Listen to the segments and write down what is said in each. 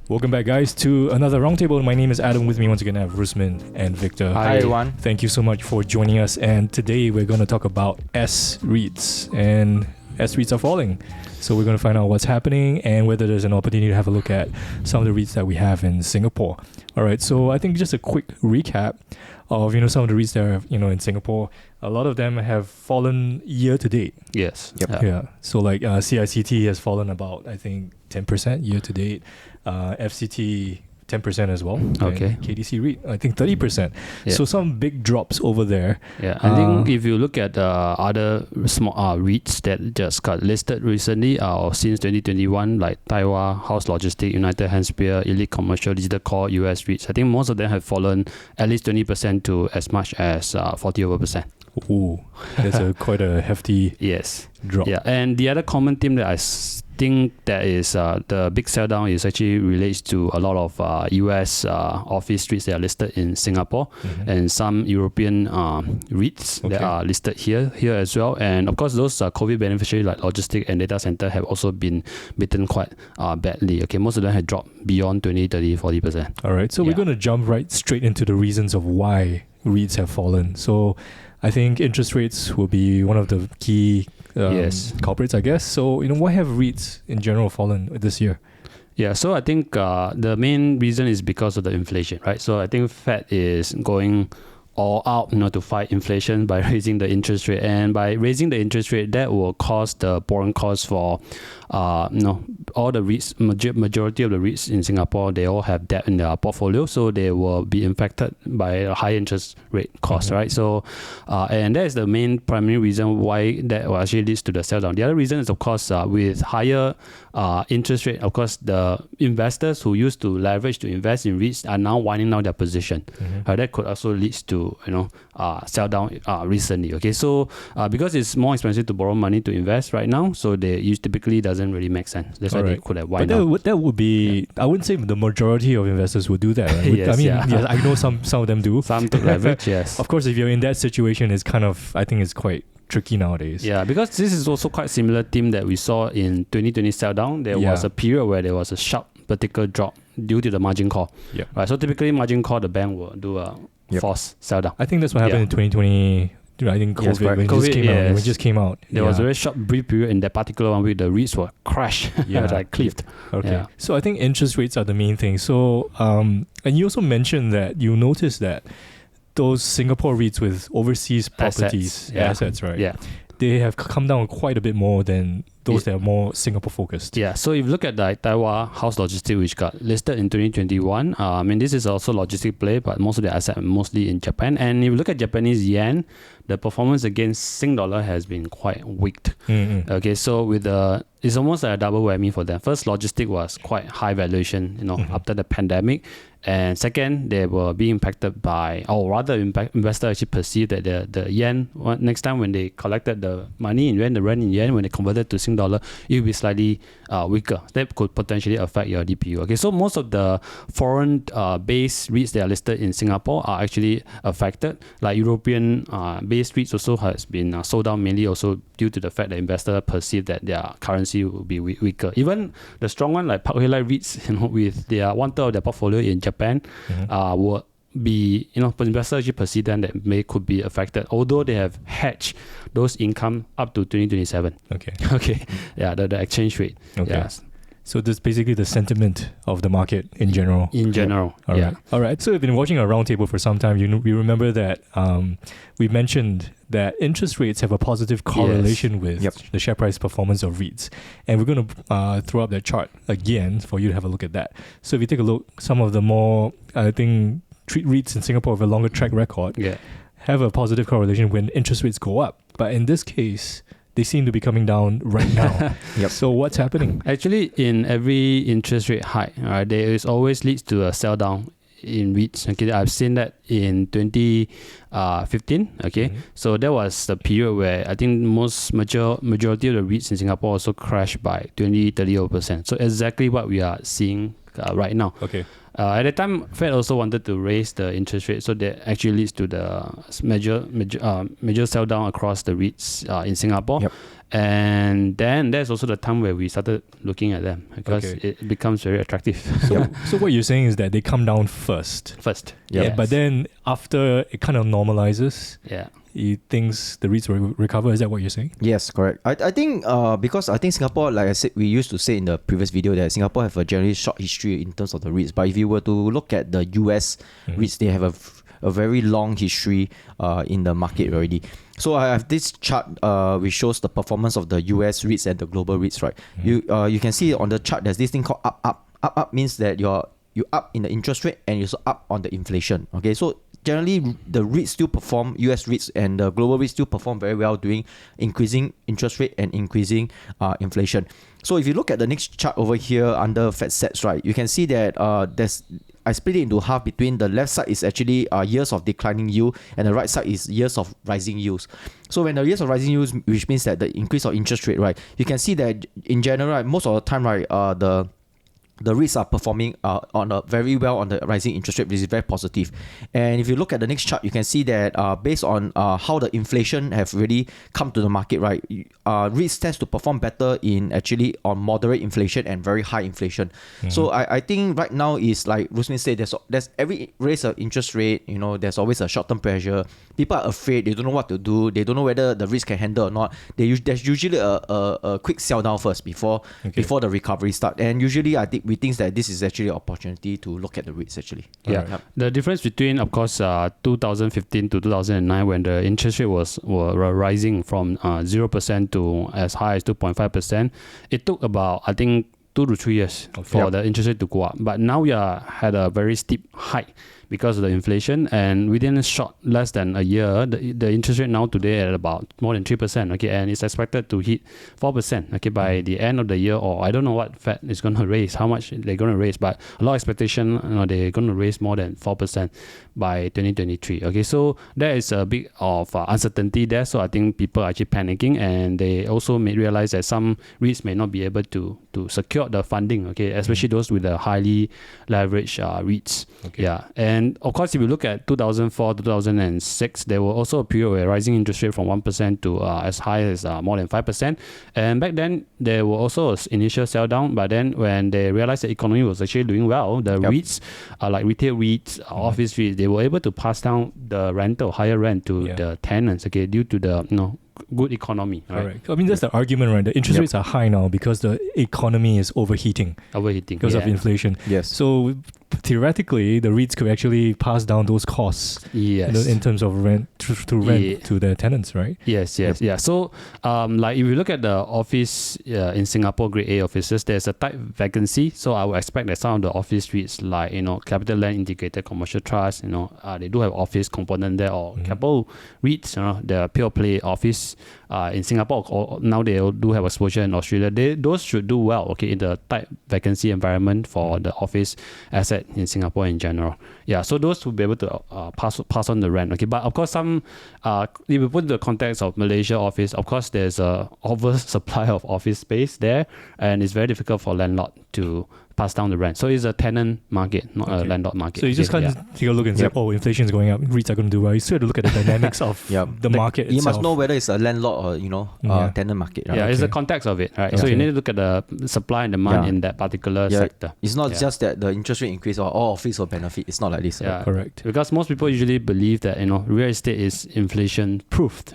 Welcome back, guys, to another roundtable. My name is Adam. With me once again, I have Rusman and Victor. Hi, everyone. Thank you so much for joining us. And today we're going to talk about REITs. And REITs are falling. So we're going to find out what's happening and whether there's an opportunity to have a look at some of the REITs that we have in Singapore. All right. So I think just a quick recap of some of the REITs that are in Singapore. A lot of them have fallen year to date. Yes. Yep. Yeah. So like CICT has fallen about, I think, 10% year to date. FCT 10% as well. Okay. KDC REIT, I think 30%. Yeah. So some big drops over there. Yeah, I think if you look at other small REITs that just got listed recently or since 2021, like Taiwan, House Logistics, United Hemisphere, Elite Commercial, Digital Core, US REITs, I think most of them have fallen at least 20% to as much as 40%. Ooh, that's quite a hefty drop. Yeah, and the other common theme that I think that is the big sell down is actually relates to a lot of US office REITs that are listed in Singapore and some European REITs that are listed here as well. And of course, those COVID beneficiaries like logistics and data center have also been bitten quite badly. Okay, most of them have dropped beyond 20, 30, 40%. All right, so we're going to jump right straight into the reasons of why REITs have fallen. So I think interest rates will be one of the key culprits, I guess. So, why have REITs in general fallen this year? Yeah, so I think the main reason is because of the inflation, right? So I think Fed is going all out to fight inflation by raising the interest rate, and by raising the interest rate, that will cause the borrowing cost for all the REITs, majority of the REITs in Singapore, they all have debt in their portfolio, so they will be impacted by a high interest rate cost, right? So and that is the main primary reason why that will actually leads to the sell down. The other reason is, of course, with higher interest rate, of course, the investors who used to leverage to invest in REITs are now winding down their position. That could also lead to sell down recently. Okay, so because it's more expensive to borrow money to invest right now, so they typically doesn't really make sense. That's why they could have wind down. But that would be, I wouldn't say the majority of investors would do that. Right? Yes, I know some of them do. Some took leverage, yes. Of course, if you're in that situation, it's kind of, I think it's quite tricky nowadays. Yeah, because this is also quite similar theme that we saw in 2020 sell down. There was a period where there was a sharp vertical drop due to the margin call. Yep. Right. So typically margin call, the bank will do a forced sell down. I think that's what happened in 2020. I think COVID, when it just came out. There was a very short brief period in that particular 1 week. The REITs were crashed, like cliffed. Okay. Yeah. So I think interest rates are the main thing. So and you also mentioned that you noticed that those Singapore REITs with overseas properties, assets, right? Yeah. They have come down quite a bit more than those that are more Singapore focused. Yeah, so if you look at the Taiwan House Logistics, which got listed in 2021, this is also logistic play, but most of the assets are mostly in Japan. And if you look at Japanese yen, the performance against Sing dollar has been quite weak. Okay, so it's almost like a double whammy for them. First, logistic was quite high valuation, after the pandemic. And second, they were being impacted by, or rather, investors actually perceived that the yen, next time when they collected the money in yuan, the rent in yen, when they converted to Sing dollar, it will be slightly weaker. That could potentially affect your DPU. Okay, so most of the foreign based REITs that are listed in Singapore are actually affected. Like European based REITs also has been sold down mainly also due to the fact that investors perceive that their currency will be weaker. Even the strong one like Park Hoi-Lai REITs, with their 1/3 of their portfolio in Japan, will be, investors actually perceive them that could be affected, although they have hedged those income up to 2027. Okay. Yeah, the exchange rate. Okay. Yes. So this is basically the sentiment of the market in general. All right. So we've been watching our roundtable for some time. We remember that we mentioned that interest rates have a positive correlation with the share price performance of REITs. And we're going to throw up that chart again for you to have a look at that. So if you take a look, some of the more, I think, REITs in Singapore with a longer track record have a positive correlation when interest rates go up. But in this case, they seem to be coming down right now. So what's happening? Actually, in every interest rate hike, there is always leads to a sell down in REITs. Okay, I've seen that in 2015. Okay, so that was the period where I think majority of the REITs in Singapore also crashed by 20-30%. So exactly what we are seeing right now. Okay. At the time, Fed also wanted to raise the interest rate, so that actually leads to the major sell down across the REITs in Singapore. Yep. And then there's also the time where we started looking at them because it becomes very attractive. So what you're saying is that they come down first. Yes. But then after it kind of normalizes, yeah, things the REITs will recover. Is that what you're saying? Yes, correct. I think because I think Singapore, like I said, we used to say in the previous video that Singapore have a generally short history in terms of the REITs. But if you were to look at the US REITs, they have a very long history in the market already. So I have this chart which shows the performance of the US REITs and the global REITs, right? You can see on the chart there's this thing called up means that you up in the interest rate and you're also up on the inflation. Okay, so generally the REITs still perform, US REITs and the global REITs still perform very well during increasing interest rate and increasing inflation. So if you look at the next chart over here under Fed sets, right, you can see that I split it into half between the left side is actually years of declining yield and the right side is years of rising yields. So when the years of rising yields, which means that the increase of interest rate, right, you can see that in general, right, most of the time, right, the REITs are performing very well on the rising interest rate, which is very positive. And if you look at the next chart, you can see that based on how the inflation have really come to the market, right, REITs tends to perform better in actually on moderate inflation and very high inflation. So I think right now is like Rusmin said, there's every raise of interest rate, there's always a short-term pressure. People are afraid, they don't know what to do, they don't know whether the REITs can handle or not. There's usually a quick sell down first before the recovery start. And usually I think we think that this is actually an opportunity to look at the REITs actually. Yeah. The difference between, of course, 2015 to 2009 when the interest rate were rising from 0% to as high as 2.5%, it took about, I think, 2 to 3 years for the interest rate to go up. But now we had a very steep hike because of the inflation, and within a short less than a year, the interest rate now today at about more than 3%, okay, and it's expected to hit 4%, okay, by the end of the year, or I don't know what Fed is going to raise, how much they're going to raise, but a lot of expectation, they're going to raise more than 4% by 2023, okay, so there is a bit of uncertainty there, so I think people are actually panicking, and they also may realize that some REITs may not be able to secure the funding, okay, especially those with the highly leveraged REITs, and of course, if you look at 2004, 2006, there were also a period where rising interest rate from 1% to as high as more than 5%. And back then, there were also an initial sell down. But then when they realized the economy was actually doing well, the REITs, like retail REITs, office REITs, they were able to pass down the higher rent to the tenants, okay, due to the, good economy. Correct. I mean, that's the argument, right? The interest rates are high now because the economy is overheating because of inflation. Yes. So theoretically, the REITs could actually pass down those costs in terms of rent to their tenants, right? Yes. So, like if you look at the office in Singapore, Grade A offices, there's a tight vacancy. So I would expect that some of the office REITs, like Capital Land Integrated Commercial Trust, they do have office component there, or Capital REITs, the pure play office in Singapore, or now they do have exposure in Australia. Those should do well, okay, in the tight vacancy environment for the office asset in Singapore in general. Yeah, so those will be able to pass on the rent, okay. But of course, some if you put in the context of Malaysia office, of course, there's a oversupply of office space there, and it's very difficult for landlord to pass down the rent. So it's a tenant market, not a landlord market. So you just can't take a look and say, inflation is going up, REITs are going to do well. You still have to look at the dynamics of the market itself. You must know whether it's a landlord or tenant market. Right? Yeah, it's the context of it, right? Okay. So you need to look at the supply and demand in that particular sector. It's not just that the interest rate increase or all office will benefit. It's not like this. Yeah, correct. Because most people usually believe that real estate is inflation proofed.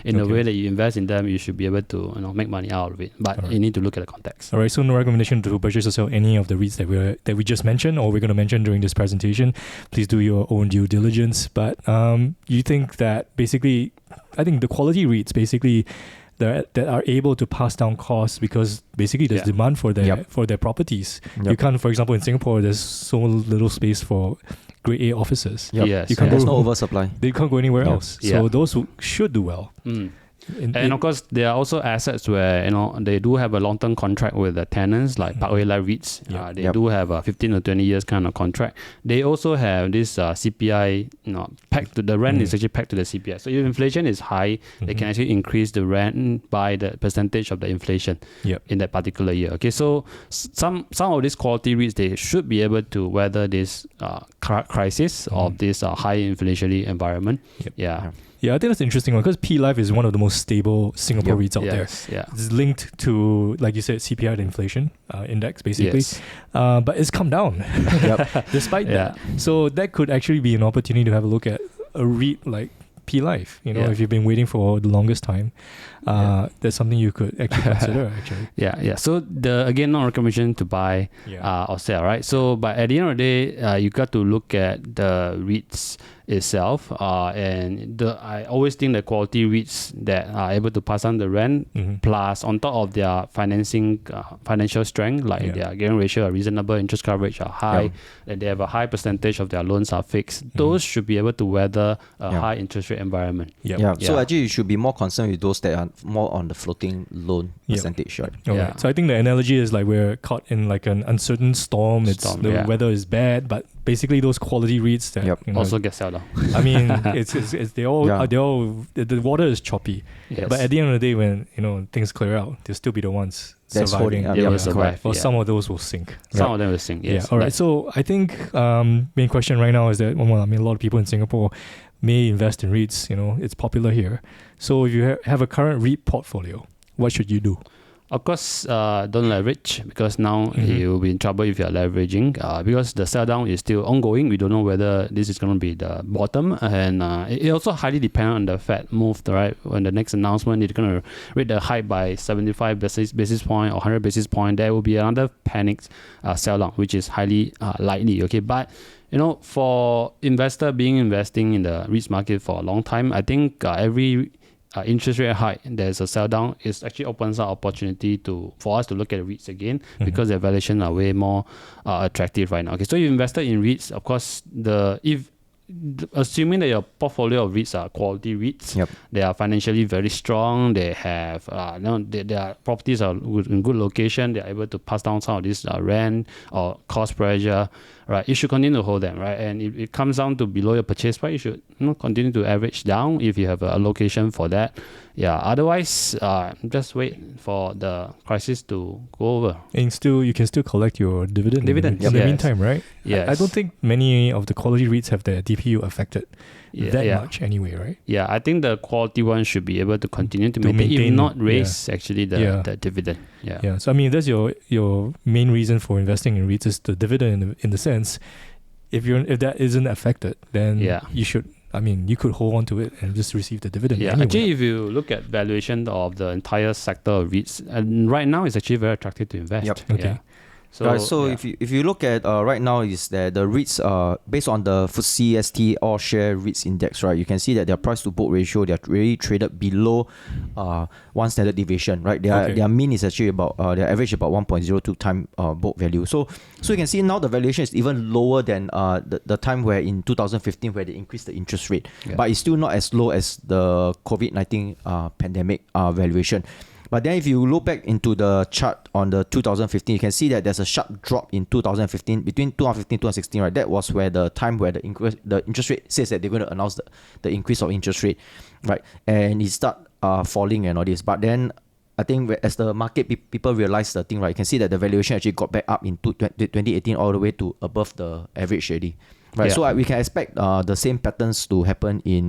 In the way that you invest in them, you should be able to make money out of it. But you need to look at the context. All right. So no recommendation to purchase or sell any of the REITs that we just mentioned, or we're going to mention during this presentation. Please do your own due diligence. But you think that basically, I think the quality REITs basically that are able to pass down costs because basically there's demand for their properties. You can't, for example, in Singapore, there's so little space for Grade A offices. There's no oversupply. They can't go anywhere else. So those who should do well. And of course, there are also assets where they do have a long-term contract with the tenants, like Parkway Life REITs. They do have a 15 to 20 years kind of contract. They also have this CPI, pegged to the rent is actually pegged to the CPI. So if inflation is high, they can actually increase the rent by the percentage of the inflation in that particular year. Okay, so some of these quality REITs, they should be able to weather this crisis of this high inflationary environment. Yeah, I think that's an interesting one because P Life is one of the most stable Singapore REITs out there. Yeah. It's linked to, like you said, CPI, the inflation index, basically. But it's come down despite that. So that could actually be an opportunity to have a look at a REIT like P Life. If you've been waiting for the longest time, that's something you could actually consider. So again, not recommendation to buy or sell, right? So, but at the end of the day, you got to look at the REITs itself, and I always think the quality REITs that are able to pass on the rent, plus on top of their financial strength, like their gearing ratio, reasonable interest coverage are high, and they have a high percentage of their loans are fixed. Those should be able to weather a high interest rate environment. So actually, you should be more concerned with those that are more on the floating loan percentage, right? Right. So I think the analogy is like we're caught in like an uncertain storm. The weather is bad, but basically those quality REITs that also get sold down. I mean, the water is choppy, but at the end of the day, when things clear out, they'll still be the ones surviving. They will survive. Or some of those will sink. Some of them will sink. Yes. All right. So I think main question right now is that a lot of people in Singapore may invest in REITs. It's popular here. So if you have a current REIT portfolio, what should you do? Of course, don't leverage, because now you'll be in trouble if you're leveraging, because the sell down is still ongoing. We don't know whether this is going to be the bottom, and it also highly depends on the Fed move, right? When the next announcement is going to rate the hike by 75 basis point or 100 basis point, there will be another panicked sell down, which is highly likely. Okay, but for investing in the REITs market for a long time, I think every interest rate high, there's a sell down, it actually opens up opportunity for us to look at REITs again, because their valuation are way more attractive right now. Okay, so you invested in REITs, of course, assuming that your portfolio of REITs are quality REITs, they are financially very strong, they have their properties are in good location, they're able to pass down some of this rent or cost pressure, right? You should continue to hold them, right? And if it comes down to below your purchase price, you should continue to average down if you have a allocation for that. Otherwise, just wait for the crisis to go over. And you can still collect your dividend in the meantime, right? Yes. I don't think many of the quality REITs have their DPU affected much anyway, right? Yeah, I think the quality one should be able to continue to maintain, if not raise actually the dividend. So I mean, that's your main reason for investing in REITs is the dividend in the sense. If that isn't affected, then you should. I mean, you could hold on to it and just receive the dividend. Anyway. Actually, if you look at valuation of the entire sector of REITs, and right now it's actually very attractive to invest. Okay. So if you look at right now, is that the REITs based on the FTSE ST All Share REITs Index, right? You can see that their price to book ratio, they're really traded below one standard deviation, right? Their mean is actually about their average about 1.02 time book value. So you can see now the valuation is even lower than the time where in 2015 where they increased the interest rate, but it's still not as low as the COVID-19 pandemic valuation. But then if you look back into the chart on the 2015, you can see that there's a sharp drop in 2015, between 2015 and 2016, right? That was where the time where the interest rate says that they're going to announce the increase of interest rate, right? And it start falling and all this. But then I think as the market people realize the thing, right, you can see that the valuation actually got back up in 2018 all the way to above the average already, right? So we can expect the same patterns to happen in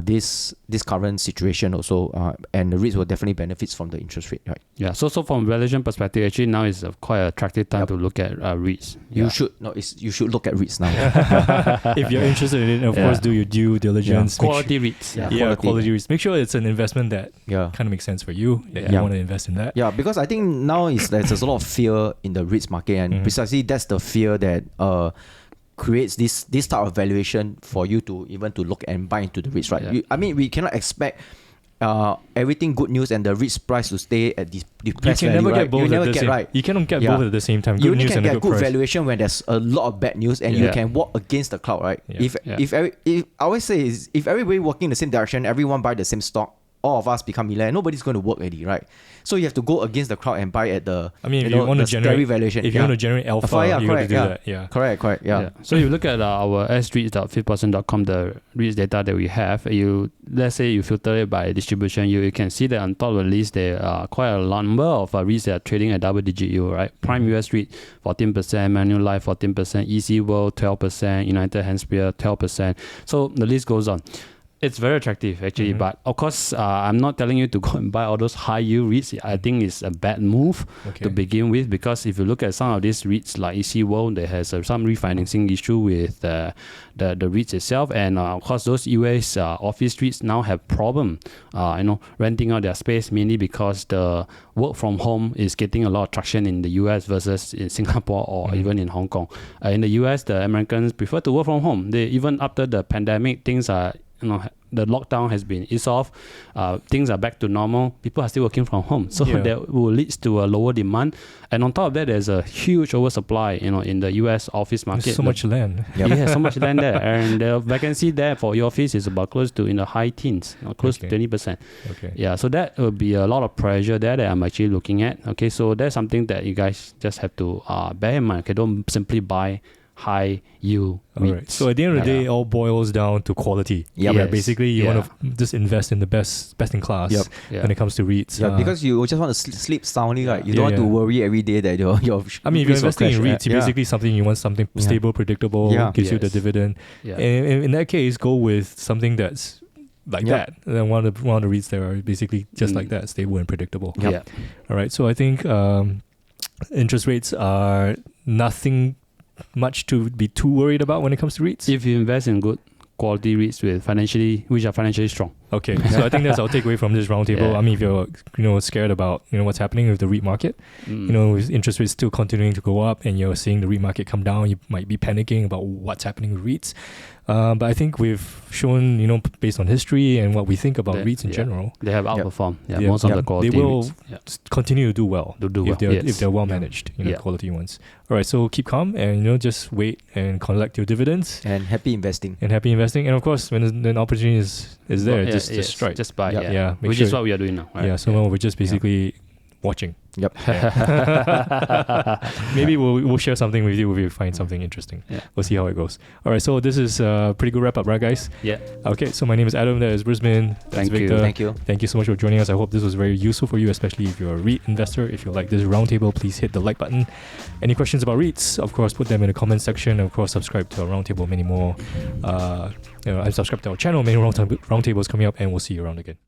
this current situation also, and the REITs will definitely benefit from the interest rate, right? So from valuation perspective, actually now is quite an attractive time to look at REITs. You should look at REITs now. If you're interested in it, of course, do your due diligence. Quality REITs. Quality REITs. Make sure it's an investment that kind of makes sense for you, that you want to invest in that. Because I think now there's a lot of fear in the REITs market, and precisely that's the fear that creates this type of valuation for you to even to look and buy into the REITs, right? I mean, we cannot expect everything good news and the REITs price to stay at this depressed value, never right? get both You never at the get same, right. You cannot get both at the same time. You Good only news can and a get good good price. valuation when there's a lot of bad news and you can walk against the cloud, right? If I always say is if everybody walking in the same direction, everyone buy the same stock, all of us become millionaire, nobody's going to work already, right? So you have to go against the crowd and buy at the if you want to generate valuation. If you want to generate alpha, you got to do that. Yeah. Correct. Yeah. So you look at our sreits.fitperson.com, the REITs data that we have. Let's say you filter it by distribution yield, you can see that on top of the list there are quite a number of REITs that are trading at double-digit yield, right? Prime US REIT 14%, Manulife 14%, EC World 12%, United Hemisphere 12%. So the list goes on. It's very attractive actually, but of course, I'm not telling you to go and buy all those high yield REITs. I think it's a bad move to begin with, because if you look at some of these REITs like EC World, there has some refinancing issue with the REITs itself, and of course those US office REITs now have problem, renting out their space, mainly because the work from home is getting a lot of traction in the US versus in Singapore or even in Hong Kong. In the US, the Americans prefer to work from home. They even after the pandemic, things are the lockdown has been eased off, things are back to normal, people are still working from home, so that will lead to a lower demand. And on top of that, there's a huge oversupply in the US office market. There's so much land. Yeah, so much land there, and the vacancy there for your office is about close to in the high teens, close to 20%. Yeah, so that will be a lot of pressure there that I'm actually looking at. So that's something that you guys just have to bear in mind. Don't simply buy high yield REITs. All right. So at the end of the day, it all boils down to quality. Yes. Basically, you want to just invest in the best in class when it comes to REITs. Yeah, because you just want to sleep soundly, right? You don't want to worry every day that your if you're investing in REITs, basically you want something stable, predictable, gives you the dividend. And in that case, go with something that's like that. And then one of the REITs that are basically just like that, stable and predictable. All right. So I think interest rates are nothing much to be too worried about when it comes to REITs. If you invest in good quality REITs which are financially strong. Okay, so I think that's our takeaway from this roundtable. If you're scared about what's happening with the REIT market, with interest rates still continuing to go up, and you're seeing the REIT market come down, you might be panicking about what's happening with REITs. But I think we've shown, based on history and what we think about REITs in general, they have outperformed most of the quality They will REITs. Continue to do well if they're well managed, quality ones. All right, so keep calm and just wait and collect your dividends. And happy investing. And of course, when an opportunity is there, just strike. Just buy. Which is what we are doing now. Right? Yeah, so we're just basically watching. Yep. Maybe we'll share something with you if we find something interesting. We'll see how it goes. All right, so this is a pretty good wrap up, right, guys? Yeah. Okay, so my name is Adam. That is Brisbane. That's Victor. Thank you. Thank you so much for joining us. I hope this was very useful for you, especially if you're a REIT investor. If you like this roundtable, please hit the like button. Any questions about REITs, of course, put them in the comment section. Of course, subscribe to our roundtable. Many more. Subscribe to our channel. Many roundtables coming up, and we'll see you around again.